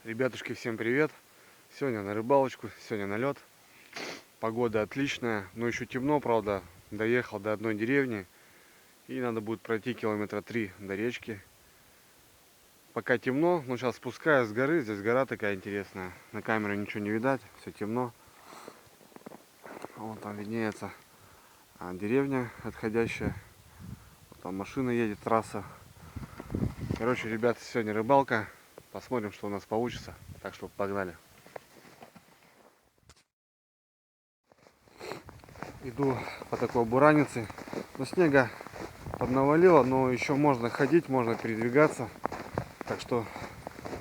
Ребятушки, всем привет! Сегодня на рыбалочку, сегодня на лед. Погода отличная, но еще темно, правда. Доехал до одной деревни и надо будет пройти километра 3 до речки. Пока темно, но сейчас спускаюсь с горы. Здесь гора такая интересная. На камеру ничего не видать, все темно. Вон там виднеется деревня отходящая. Вот там машина едет, трасса. Короче, ребята, сегодня рыбалка. Посмотрим, что у нас получится. Так что погнали. Иду по такой буранице. Но снега поднавалило, но еще можно ходить, можно передвигаться. Так что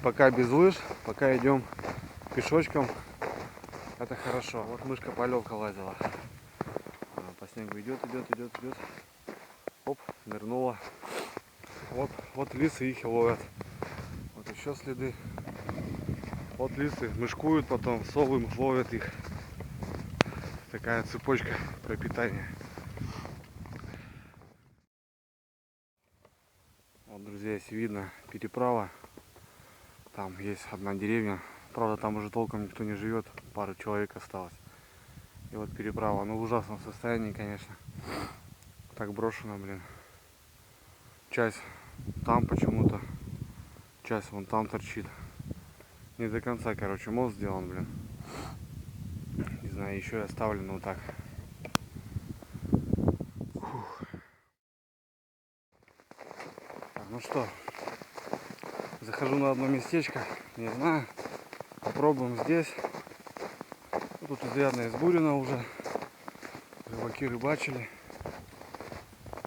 пока без лыж, пока идем пешочком, это хорошо. Вот мышка полевка лазила. По снегу идет. Оп, нырнула. Вот лисы их ловят. Вот еще следы. Вот лисы мышкуют, потом совы ловят их. Такая цепочка пропитания. Вот, друзья, если видно, переправа. Там есть одна деревня. Правда, там уже толком никто не живет. Пару человек осталось. И вот переправа. Ну, в ужасном состоянии, конечно. Так брошено, блин. Часть там почему-то. Часть вон там торчит. Не до конца, короче, мост сделан, блин. Не знаю, еще и оставлено вот так. Фух. Так, ну что, захожу на одно местечко. Не знаю. Попробуем здесь. Тут изрядно избурено уже. Рыбаки рыбачили.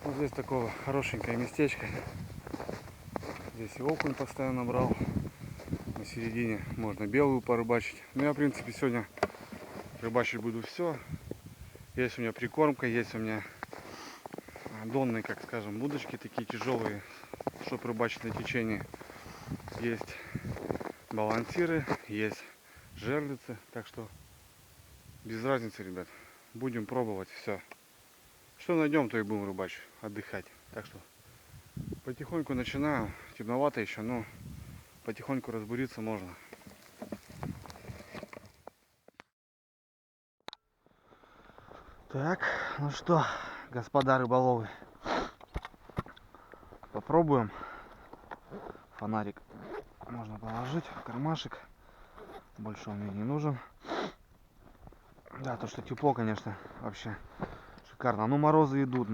Вот здесь такое хорошенькое местечко. Здесь и окунь постоянно брал. На середине можно белую порыбачить. Ну, я, в принципе, сегодня рыбачить буду все. Есть у меня прикормка, есть у меня донные, как скажем, удочки такие тяжелые, чтобы рыбачить на течении. Есть балансиры, есть жерлицы. Так что без разницы, ребят. Будем пробовать все. Что найдем, то и будем рыбачить, отдыхать. Так что потихоньку начинаю. Темновато еще, но потихоньку разбуриться можно. Так, ну что, господа рыболовы, попробуем. Фонарик можно положить в кармашек. Больше он мне не нужен. Да, то, что тепло, конечно, вообще шикарно. Ну, морозы идут.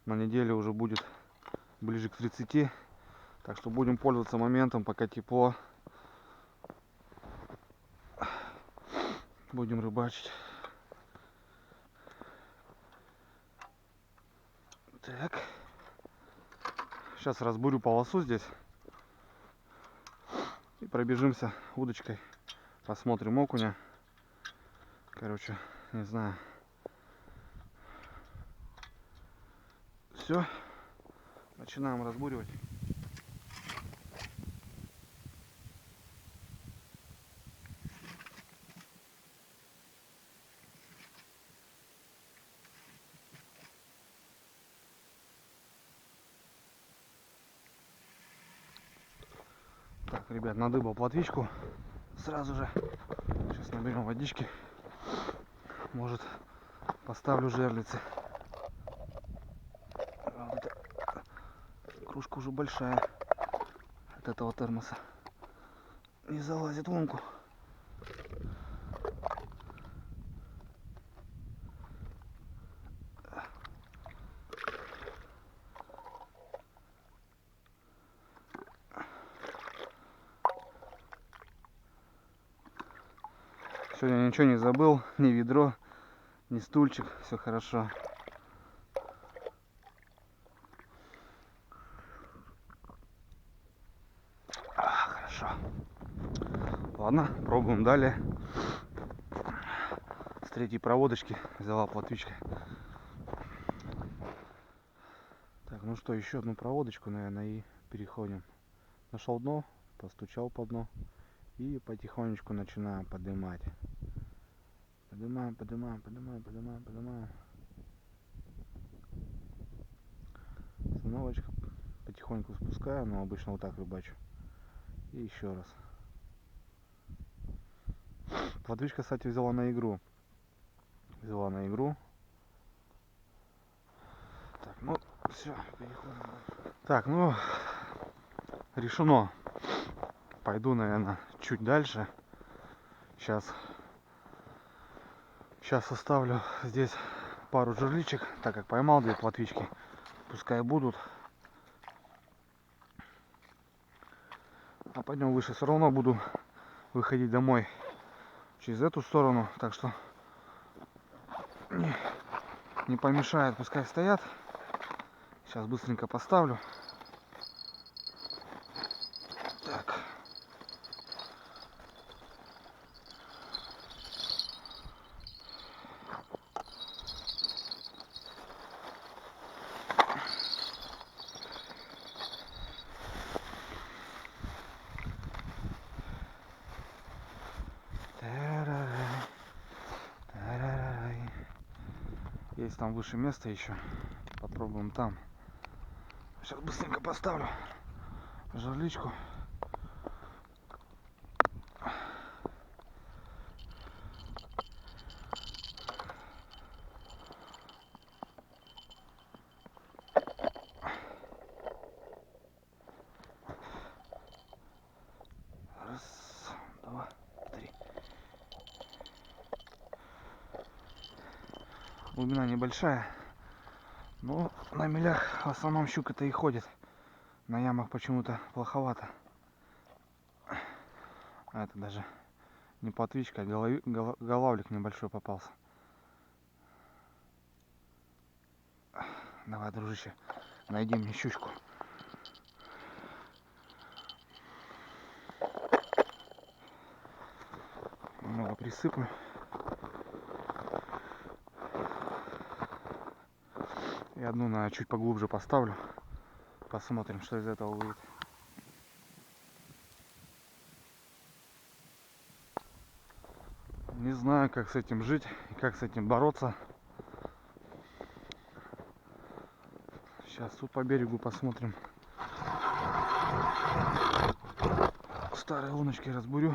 На неделе уже будет ближе к 30. Так что будем пользоваться моментом, пока тепло. Будем рыбачить. Так. Сейчас разбурю полосу здесь. И пробежимся удочкой. Посмотрим окуня. Короче, не знаю. Все. Начинаем разбуривать. Так, ребят, надыбал плотвичку. Сразу же. Сейчас наберем водички. Может, поставлю жерлицы. Кружка уже большая от этого термоса. Не залазит в лунку. Сегодня ничего не забыл, ни ведро, ни стульчик, все хорошо. Хорошо. Ладно, пробуем далее. С третьей проводочки взяла плотвичка. Так, ну что, еще одну проводочку, наверное, и переходим. Нашел дно, постучал по дну и потихонечку начинаем поднимать. Поднимаем. Остановочка. Потихоньку спускаю, но обычно вот так рыбачу. И еще раз. Платвичка, кстати, взяла на игру. Так, ну все, переходим дальше. Так, ну решено. Пойду, наверное, чуть дальше. Сейчас оставлю здесь пару жерличек, так как поймал 2 плотвички. Пускай будут. А пойдем выше. Все равно буду выходить домой через эту сторону. Так что не помешает, пускай стоят. Сейчас быстренько поставлю. Так. Есть там выше место еще. Попробуем там. Сейчас быстренько поставлю жерличку. Раз, два, три. Глубина небольшая, но на мелях в основном щука-то и ходит. На ямах почему-то плоховато. А это даже не плотвичка, а голавлик небольшой попался. Давай, дружище, найди мне щучку. Немного присыплю. И одну на чуть поглубже поставлю. Посмотрим, что из этого выйдет. Не знаю, как с этим жить и как с этим бороться. Сейчас тут по берегу посмотрим. Старые луночки разбурю.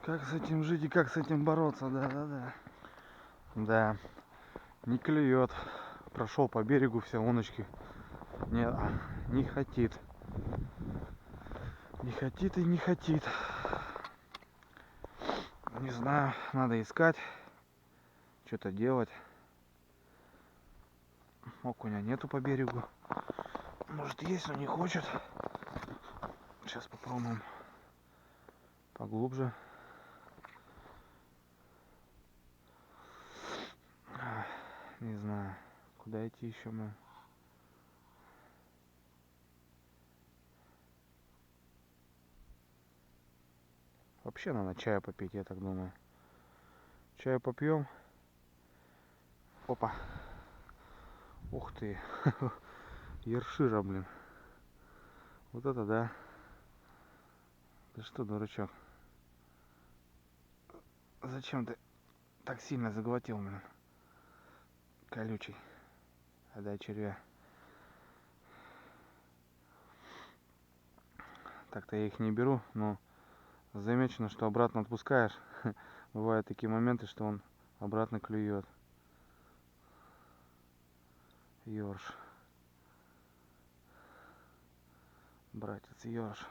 Как с этим жить и как с этим бороться, да. Да, не клюет. Прошел по берегу все луночки. Не хотит. Не хотит и не хотит. Не знаю, надо искать. Что-то делать. Окуня нету по берегу. Может есть, но не хочет. Сейчас попробуем поглубже. Не знаю, куда идти еще мы. Вообще надо чая попить, я так думаю. Чаю попьем. Опа. Ух ты. Ершира, блин. Вот это да. Ты что, дурачок? Зачем ты так сильно заглотил, блин? Колючий. Отдай червя. Так-то я их не беру, но замечено, что обратно отпускаешь. Бывают такие моменты, что он обратно клюет. Ёрш. Братец, ёрш.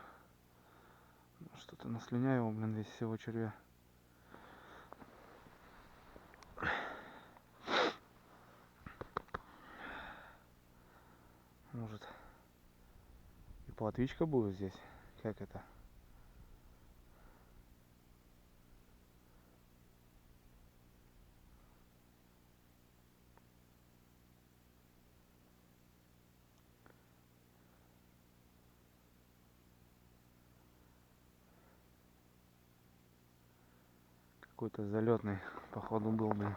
Что-то наслюняю его, блин, весь всего червя. Может и плотвичка будет здесь? Как это? Какой-то залетный, походу, был, блин.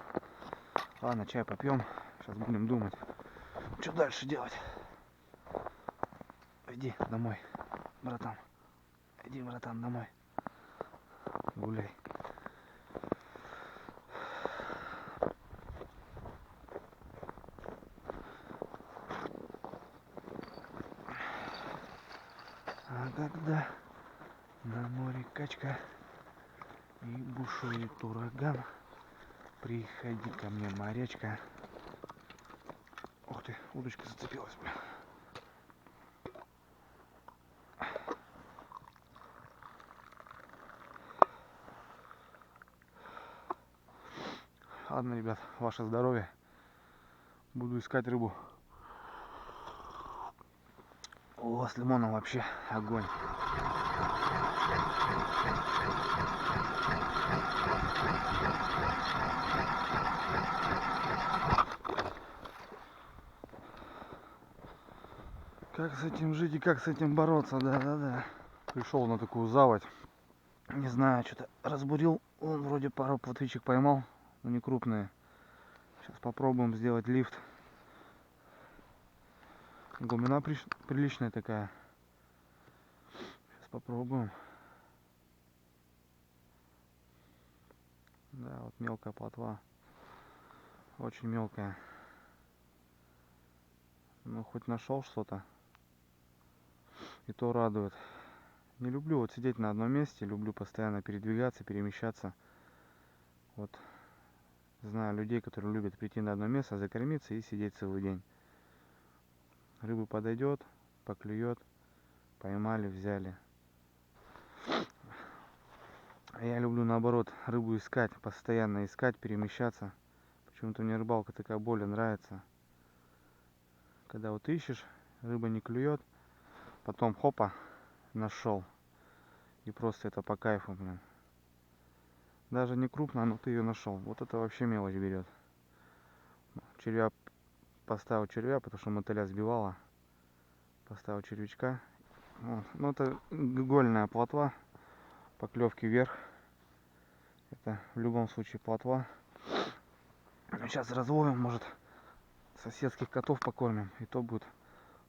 Ладно, чай попьем. Сейчас будем думать, что дальше делать. Иди домой, братан. Иди, братан, домой. Гуляй. А когда на море качка и бушует ураган, приходи ко мне, морячка. Ух ты, удочка зацепилась, бля. Ладно, ребят, ваше здоровье. Буду искать рыбу. О, с лимоном вообще огонь. Как с этим жить и как с этим бороться, да-да-да. Пришел на такую заводь. Не знаю, что-то разбурил. Он вроде пару плотвичек поймал, но не крупные. Сейчас попробуем сделать лифт. Глубина приличная такая. Сейчас попробуем. Да, вот мелкая плотва. Очень мелкая. Ну, хоть нашел что-то. И то радует. Не люблю вот сидеть на одном месте. Люблю постоянно передвигаться, перемещаться. Вот знаю людей, которые любят прийти на одно место, закормиться и сидеть целый день. Рыба подойдет, поклюет. Поймали, взяли. А я люблю наоборот рыбу искать, постоянно искать, перемещаться. Почему-то мне рыбалка такая более нравится. Когда вот ищешь, рыба не клюет, потом хопа, нашел. И просто это по кайфу, блин. Даже не крупно, но ты ее нашел. Вот это вообще мелочь берет. Червя поставил червя, потому что мотыля сбивала. Поставил червячка. Вот. Ну это гольная плотва. Поклевки вверх. Это в любом случае плотва. Сейчас разловим, может соседских котов покормим. И то будет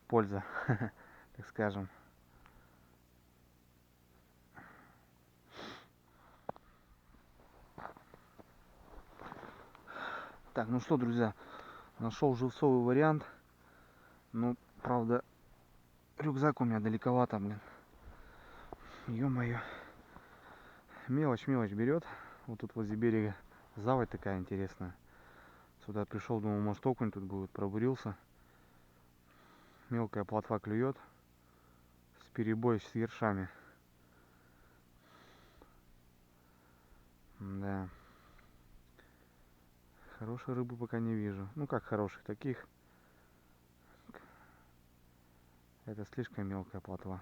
польза, так скажем. Так, ну что, друзья, нашел живцовый вариант. Ну, правда, рюкзак у меня далековато, блин. Ё-моё. Мелочь берет. Вот тут возле берега заводь такая интересная. Сюда пришел, думал, может окунь тут будет, пробурился. Мелкая плотва клюет. С перебой с ершами. Да. Хорошей рыбы пока не вижу. Ну как хороших, таких. Это слишком мелкая плотва.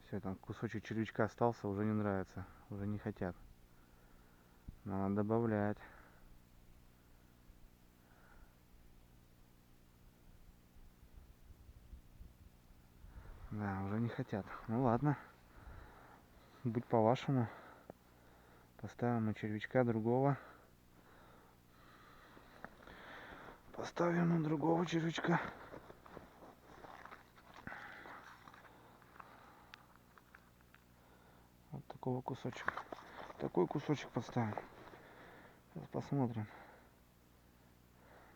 Все, там кусочек червячка остался, уже не нравится. Уже не хотят. Надо добавлять. Да, уже не хотят. Ну ладно. Будь по-вашему. Поставим мы червячка другого. Поставим мы другого червячка. Вот такого кусочек. Такой кусочек поставим. Сейчас посмотрим.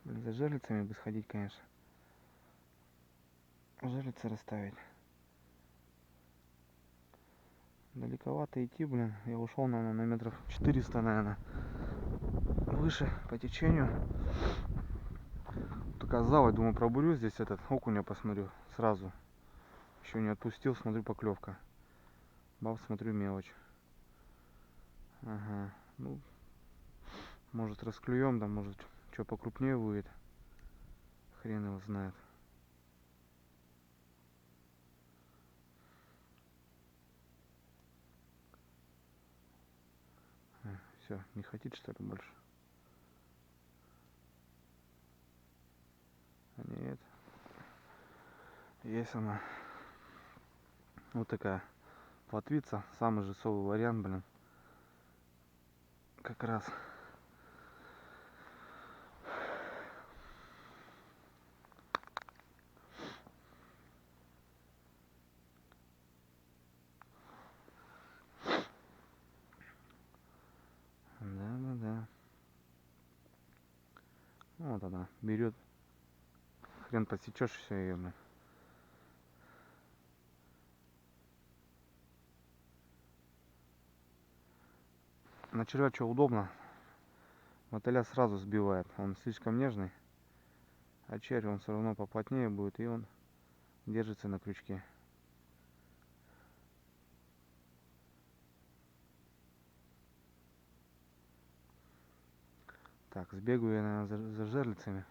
Блин, за жерлицами бы сходить, конечно. Жерлицы расставить. Далековато идти, блин. Я ушел, наверное, на метров 400, наверное. Выше по течению. Только заводь, думаю, пробурю здесь этот окуня, посмотрю сразу. Еще не отпустил, смотрю, поклевка. Баб, смотрю, мелочь. Ага. Ну, может расклюем, да, может что покрупнее будет. Хрен его знает. Все, не хотите, что ли, больше? А нет. Есть она. Вот такая плотвица. Самый же совый вариант, блин. Как раз Вот она берет. Хрен подсечешь все ее, блин. На червя что удобно. Мотыля сразу сбивает. Он слишком нежный. А червь он все равно поплотнее будет. И он держится на крючке. Так, сбегаю я, наверное, за жерлицами.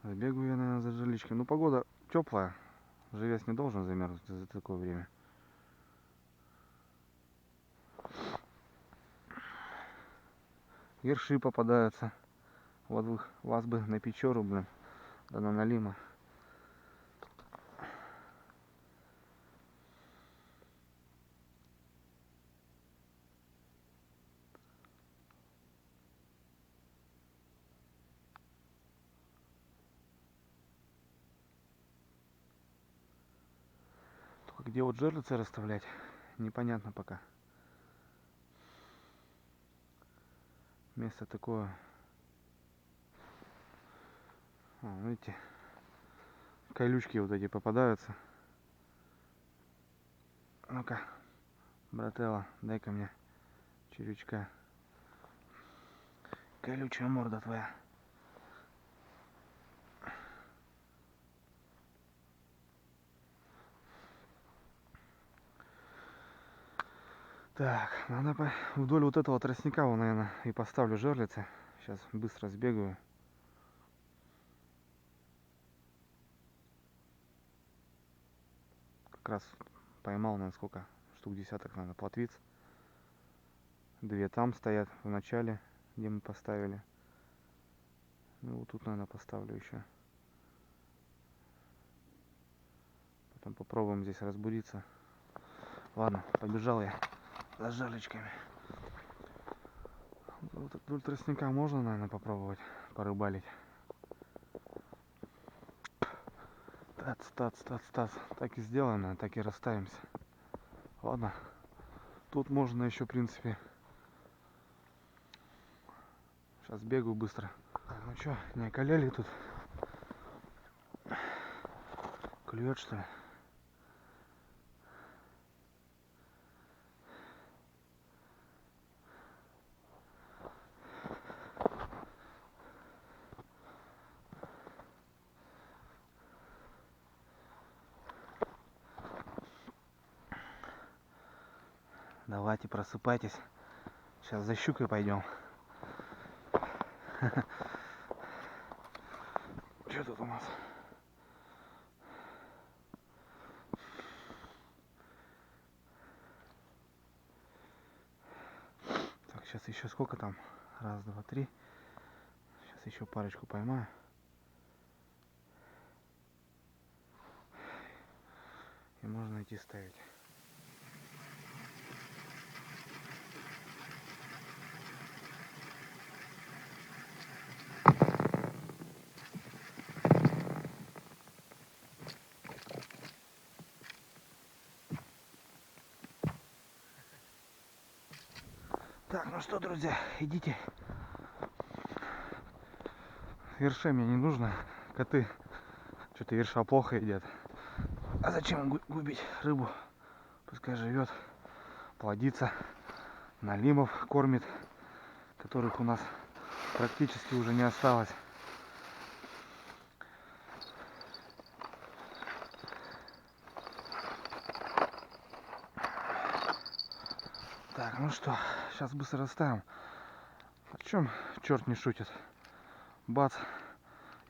Сбегаю я, наверное, за жерличкой. Ну, погода теплая. Живец не должен замерзнуть за такое время. Ерши попадаются. Вот вас бы на Печору, блин. Да на Налима. Только где вот жерлицы расставлять, непонятно пока. Место такое. Видите, колючки вот эти попадаются. Ну-ка, брателло, дай-ка мне червячка. Колючая морда твоя. Так, надо вдоль вот этого тростника, наверное, и поставлю жерлицы. Сейчас быстро сбегаю. Как раз поймал, наверное, сколько? Штук десяток, наверное, плотвиц. 2 там стоят в начале, где мы поставили. Ну вот тут, наверное, поставлю еще. Потом попробуем здесь разбуриться. Ладно, побежал я за жерличками. Вот вдоль тростника можно, наверное, попробовать порыбалить. Тац. Так и сделано, так и расставимся. Ладно. Тут можно еще, в принципе. Сейчас бегаю быстро. Так, ну что, не околели тут? Клюет, что ли? Давайте, просыпайтесь. Сейчас за щукой пойдем. Что тут у нас? Так, сейчас еще сколько там? Раз, два, три. Сейчас еще парочку поймаю. И можно идти ставить. Так, ну что, друзья, идите. Ерша мне не нужно. Коты что-то ерша плохо едят. А зачем губить рыбу? Пускай живет, плодится. Налимов кормит, которых у нас практически уже не осталось. Так, ну что, сейчас быстро расставим. О чем черт не шутит? Бац,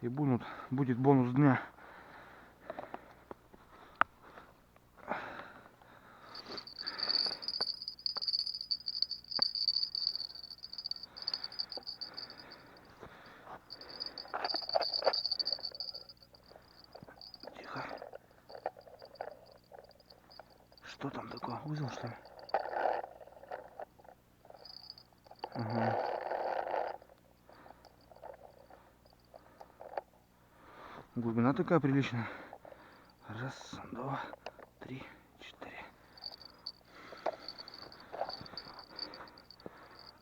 и будет бонус дня. Тихо. Что там такое? Узел, что ли? Ага. Глубина такая приличная. Раз, два, три, 4.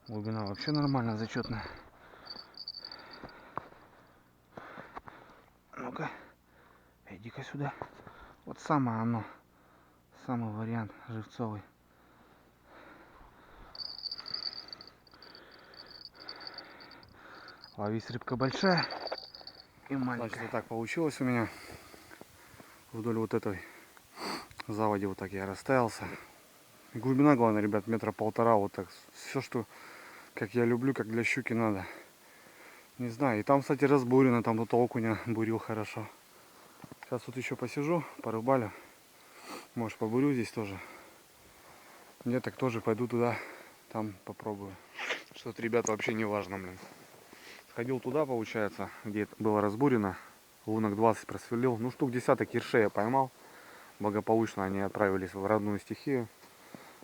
Глубина вообще нормально, зачетная. Ну-ка, иди-ка сюда. Вот самое оно. Самый вариант живцовый. Ловись, рыбка большая и маленькая. Значит, вот так получилось у меня. Вдоль вот этой заводи вот так я расставился. Глубина, главное, ребят, 1,5 метра. Вот так. Все, что, как я люблю, как для щуки надо. Не знаю. И там, кстати, разбурено. Там тут окуня бурил хорошо. Сейчас тут еще посижу, порыбалю. Может, побурю здесь тоже. Нет, так тоже пойду туда. Там попробую. Что-то, ребят, вообще не важно, блин. Сходил туда, получается, где было разбурено. Лунок 20 просверлил. Ну, штук десяток ершей я поймал. Благополучно они отправились в родную стихию.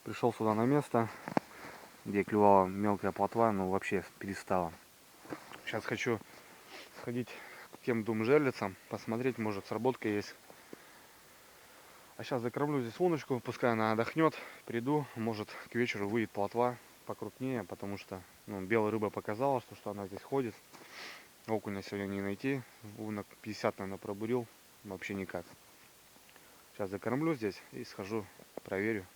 Пришел сюда на место, где клювала мелкая плотва, но вообще перестала. Сейчас хочу сходить к тем двум жерлицам, посмотреть, может, сработка есть. А сейчас закормлю здесь луночку, пускай она отдохнет. Приду, может, к вечеру выйдет плотва покрупнее, потому что белая рыба показала, что она здесь ходит. Окуня сегодня не найти. Лунок 50, наверное, пробурил. Вообще никак. Сейчас закормлю здесь и схожу, проверю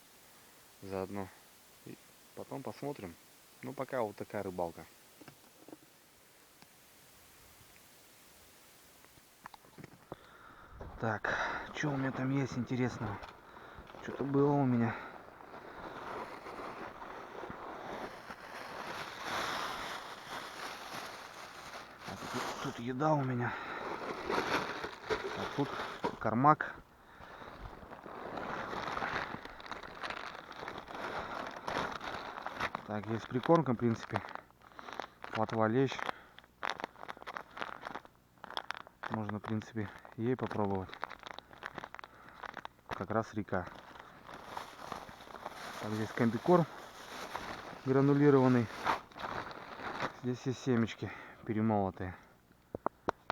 заодно. И потом посмотрим. Ну, пока вот такая рыбалка. Так, что у меня там есть интересного? Что-то было у меня. Тут еда у меня. А тут кармак. Так, есть прикормка, в принципе. Плотва, лещ. Можно, в принципе, ей попробовать. Как раз река. Так, здесь комбикорм гранулированный. Здесь есть семечки перемолотые.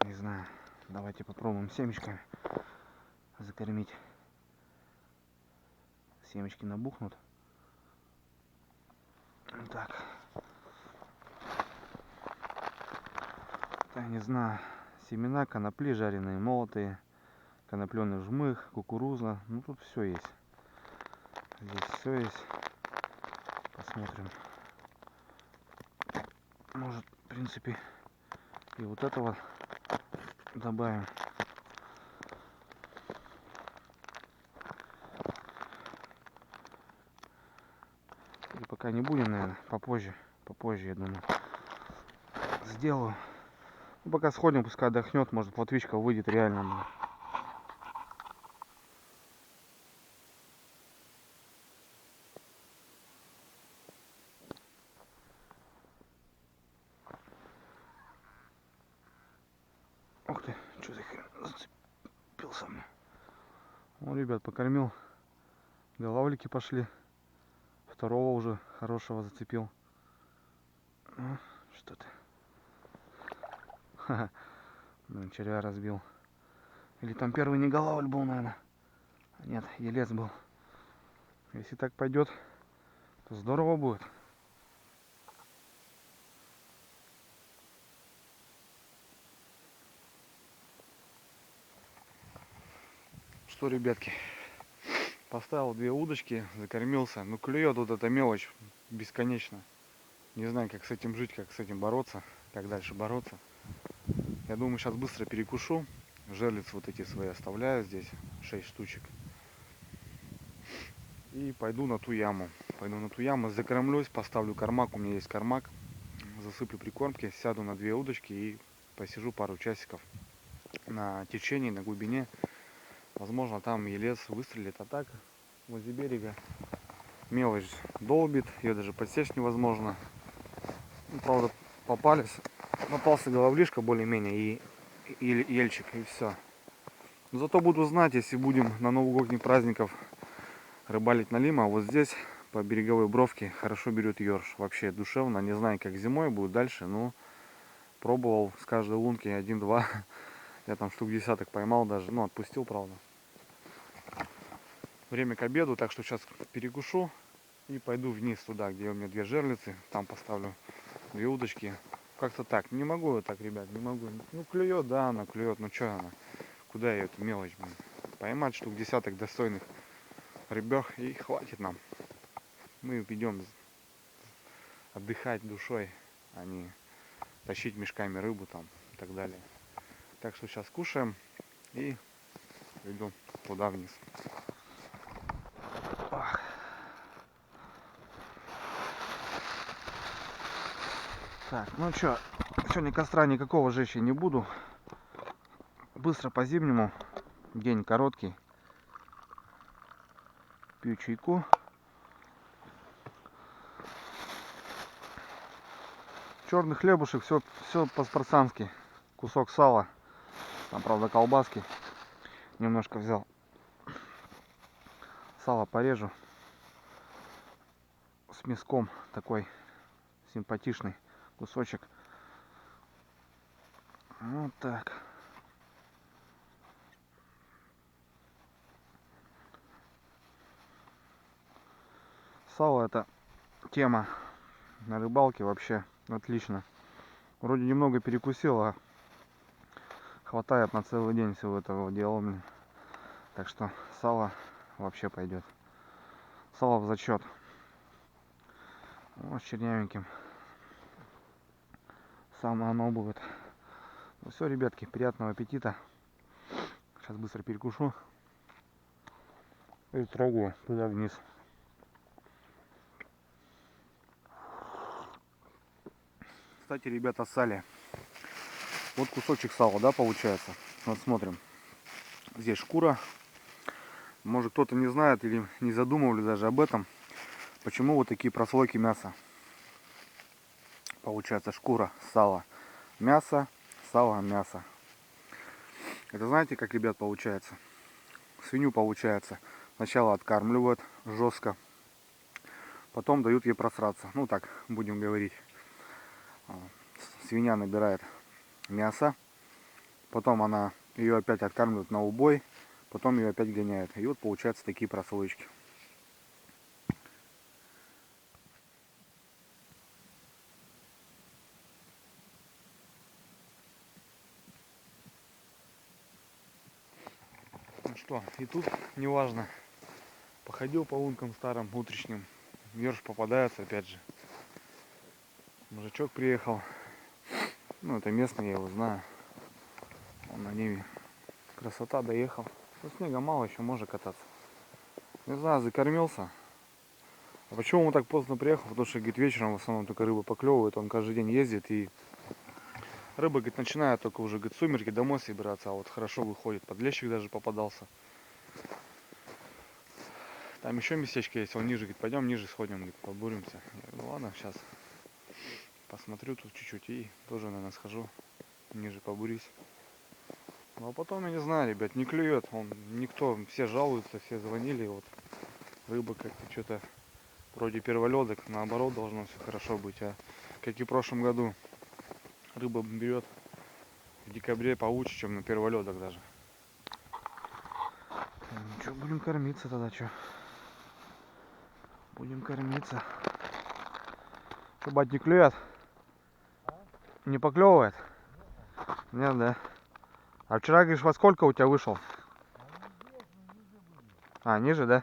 Не знаю. Давайте попробуем семечками закормить. Семечки набухнут. Так. Так, не знаю. Семена, конопли жареные, молотые. Конопленый жмых, кукуруза. Ну, тут все есть. Здесь все есть. Посмотрим. Может, в принципе, и вот этого добавим. Или пока не будем, наверное, попозже, я думаю, сделаю. Ну, пока сходим, пускай отдохнет, может, плотвичка выйдет реально. Ух ты, что за хрень, зацепился мне. Ну, ребят, покормил, головлики пошли. Второго уже хорошего зацепил. Ну, что ты. Ха-ха. Блин, червя разбил. Или там первый не голавль был, наверное. Нет, елец был. Если так пойдет, то здорово будет. Что, ребятки, поставил 2 удочки, закормился. Ну, клюет вот эта мелочь бесконечно. Не знаю, как с этим жить, как с этим бороться, как дальше бороться. Я думаю, сейчас быстро перекушу. Жерлиц вот эти свои оставляю здесь, 6 штучек. И пойду на ту яму. Закормлюсь, поставлю кармак. У меня есть кармак. Засыплю прикормки, сяду на 2 удочки и посижу пару часиков на течении, на глубине. Возможно, там елец выстрелит. А так, возле берега мелочь долбит. Ее даже подсечь невозможно. Ну, правда, попался головлишка более-менее и ельчик, и все. Зато буду знать, если будем на новогодних праздников рыбалить на Лима, вот здесь по береговой бровке хорошо берет ёрш. Вообще душевно. Не знаю, как зимой будет дальше, но пробовал с каждой лунки 1-2. Я там штук десяток поймал даже. Ну, отпустил, правда. Время к обеду, так что сейчас перекушу. И пойду вниз туда, где у меня 2 жерлицы. Там поставлю 2 удочки. Как-то так. Не могу я так, ребят, не могу. Ну, клюет, да, она клюет. Ну, что она? Куда ее эту мелочь, блин? Поймать штук десяток достойных рыбёх и хватит нам. Мы идем отдыхать душой, а не тащить мешками рыбу там и так далее. Так что сейчас кушаем и идем туда вниз. Так, ну что, сегодня костра никакого жечь я не буду. Быстро по зимнему. День короткий. Пью чайку. Черный хлебушек, все по-спартански. Кусок сала. Там, правда, колбаски. Немножко взял. Сало порежу. С мяском такой симпатичный кусочек. Вот так. Сало — это тема на рыбалке вообще отлично. Вроде немного перекусил, а хватает на целый день всего этого дела, блин. Так что сало вообще пойдет. Сало в зачет. Вот с чернявеньким. Самое оно будет. Ну все, ребятки, приятного аппетита. Сейчас быстро перекушу. И трогаю туда вниз. Кстати, ребята, сали. Вот кусочек сала, да, получается. Вот смотрим. Здесь шкура. Может, кто-то не знает или не задумывали даже об этом. Почему вот такие прослойки мяса? Получается шкура, сало, мясо, сало, мясо. Это знаете, как, ребят, получается? Свинью, получается, сначала откармливают жестко, потом дают ей просраться. Ну так, будем говорить. Свинья набирает мясо, потом она ее опять откармливают на убой, потом ее опять гоняют. И вот получаются такие прослоечки. Ну что, и тут неважно. Походил по лункам старым, утречным. Верш попадается опять же. Мужичок приехал. Ну, это местный, я его знаю. Он на Неве. Красота, доехал. Ну, снега мало, еще можно кататься. Не знаю, закормился. А почему он так поздно приехал? Потому что, говорит, вечером в основном только рыба поклевывает. Он каждый день ездит, и рыба, говорит, начинает только уже, говорит, сумерки домой собираться. А вот хорошо выходит. Подлещик даже попадался. Там еще местечко есть, он ниже, говорит, пойдем ниже сходим, говорит, побуримся. Я говорю, ну ладно, сейчас посмотрю тут чуть-чуть и тоже, наверное, схожу ниже побурюсь. Ну а потом, я не знаю, ребят, не клюет. Он никто, все жалуются, все звонили, вот рыба как-то что-то вроде перволедок, наоборот, должно все хорошо быть. А как и в прошлом году, рыба берет в декабре получше, чем на перволедок даже. Ну что, будем кормиться тогда, что? Будем кормиться. Что, бать, не клюет? Не поклевывает? Нет, да. А вчера, говоришь, во сколько у тебя вышел? А, ниже, да?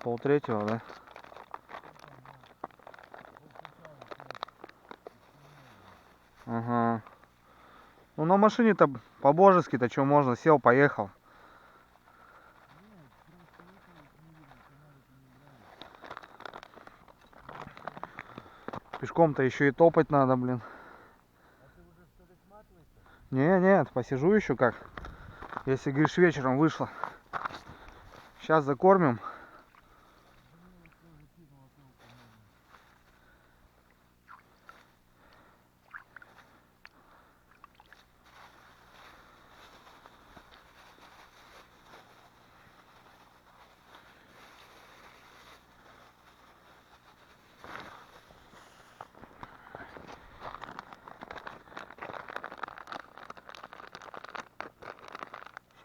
Полтретьего, да? Ага. Ну на машине-то по-божески-то что можно, сел, поехал. Пешком-то еще и топать надо, блин. Не, нет, посижу еще как. Если, говоришь, вечером вышло. Сейчас закормим.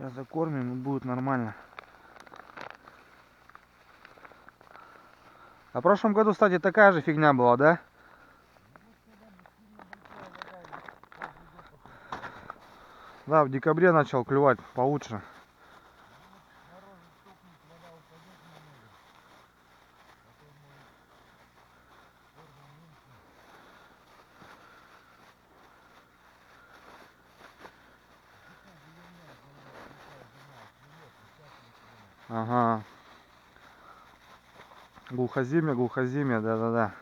Сейчас закормим и будет нормально. А в прошлом году, кстати, такая же фигня была, да? Да, в декабре начал клевать получше. Ага. Глухозимье, да-да-да.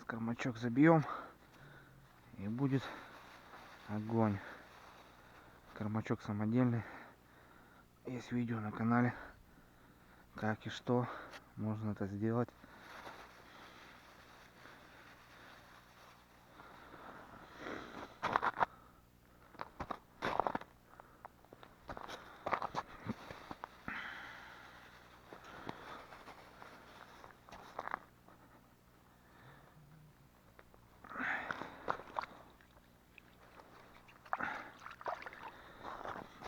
Кормачок забьем, и будет огонь. Кормачок самодельный. Есть видео на канале, как и что можно это сделать.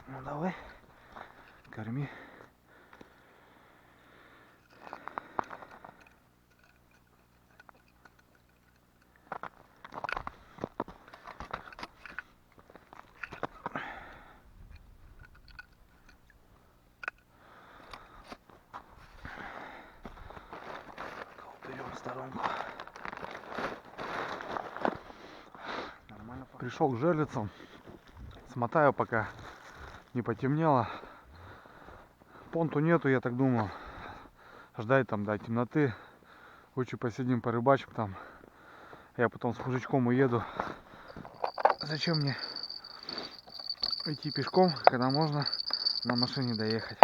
Ну давай, корми. Уберем в сторонку. Нормально. Пришел к жерлицам. Смотаю, пока не потемнело. Понту нету, я так думал. Ждать там до темноты. Лучше посидим, порыбачим там. Я потом с мужичком уеду. Зачем мне идти пешком, когда можно на машине доехать?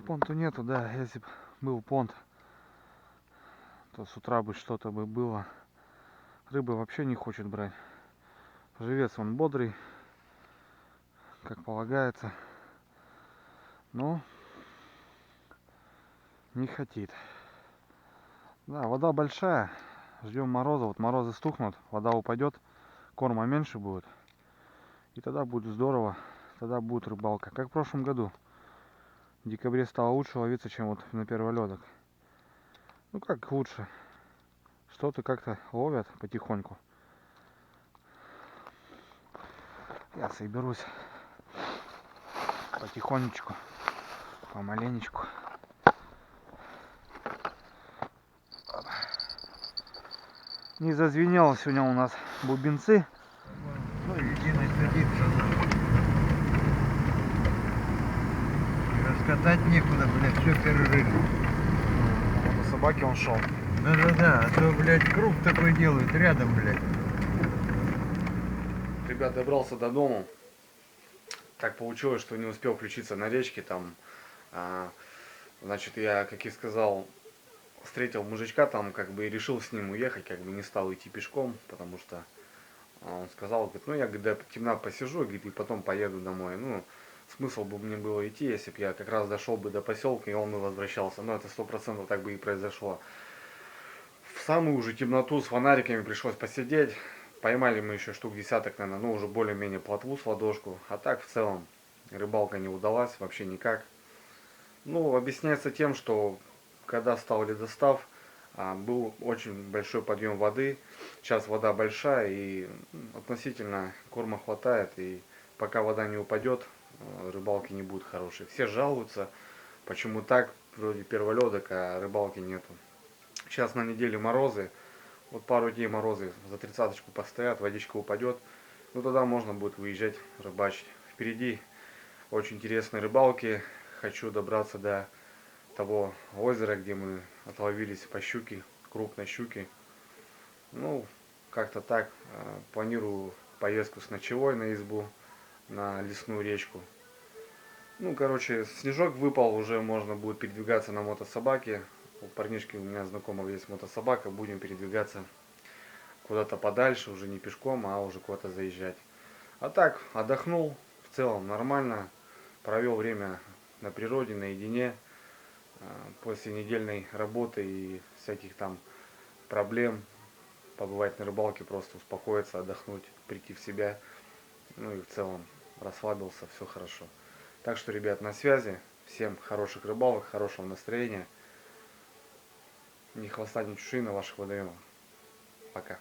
Понту нету, да. Если бы был понт, то с утра бы что-то бы было. Рыбы вообще не хочет брать. Живец он бодрый, как полагается. Но не хотит. Да, вода большая. Ждем мороза. Вот морозы стухнут, вода упадет, корма меньше будет. И тогда будет здорово. Тогда будет рыбалка. Как в прошлом году. В декабре стало лучше ловиться, чем вот на перволедок. Ну как лучше. Что-то как-то ловят потихоньку. Я соберусь потихонечку, помаленечку. Не зазвенело сегодня у нас бубенцы. Ну, единый садится. Раскатать некуда, блядь, все перерыли. Вот на собаке он шел. Да-да-да, а то, блядь, круг такой делают рядом, блядь. Ребят, добрался до дома. Так получилось, что не успел включиться на речке. Там, значит, я, как и сказал, встретил мужичка там, как бы и решил с ним уехать, как бы не стал идти пешком, потому что он сказал, говорит, ну я до темна посижу, говорит, и потом поеду домой. Ну, смысл бы мне было идти, если бы я как раз дошел бы до поселка, и он бы возвращался. Но это 100% так бы и произошло. В самую уже темноту с фонариками пришлось посидеть. Поймали мы еще штук десяток, наверное, ну уже более-менее плотву с ладошку. А так в целом рыбалка не удалась вообще никак. Ну, объясняется тем, что когда стал ледостав, был очень большой подъем воды. Сейчас вода большая и относительно корма хватает. И пока вода не упадет, рыбалки не будет хорошей. Все жалуются, почему так, вроде перволедок, а рыбалки нету. Сейчас на неделе морозы, вот пару дней морозы за 30-очку постоят, водичка упадет, ну тогда можно будет выезжать рыбачить. Впереди очень интересные рыбалки, хочу добраться до того озера, где мы отловились по щуке, крупной щуки. Ну, как-то так. Планирую поездку с ночевой на избу, на лесную речку. Ну, короче, снежок выпал, уже можно будет передвигаться на мотособаке. У парнишки, у меня знакомого есть мотособака, будем передвигаться куда-то подальше, уже не пешком, а уже куда-то заезжать. А так, отдохнул, в целом нормально, провел время на природе, наедине, после недельной работы и всяких там проблем, побывать на рыбалке, просто успокоиться, отдохнуть, прийти в себя, ну и в целом расслабился, все хорошо. Так что, ребят, на связи, всем хороших рыбалок, хорошего настроения, ни хвоста, ни чешуи на ваших водоемах. Пока.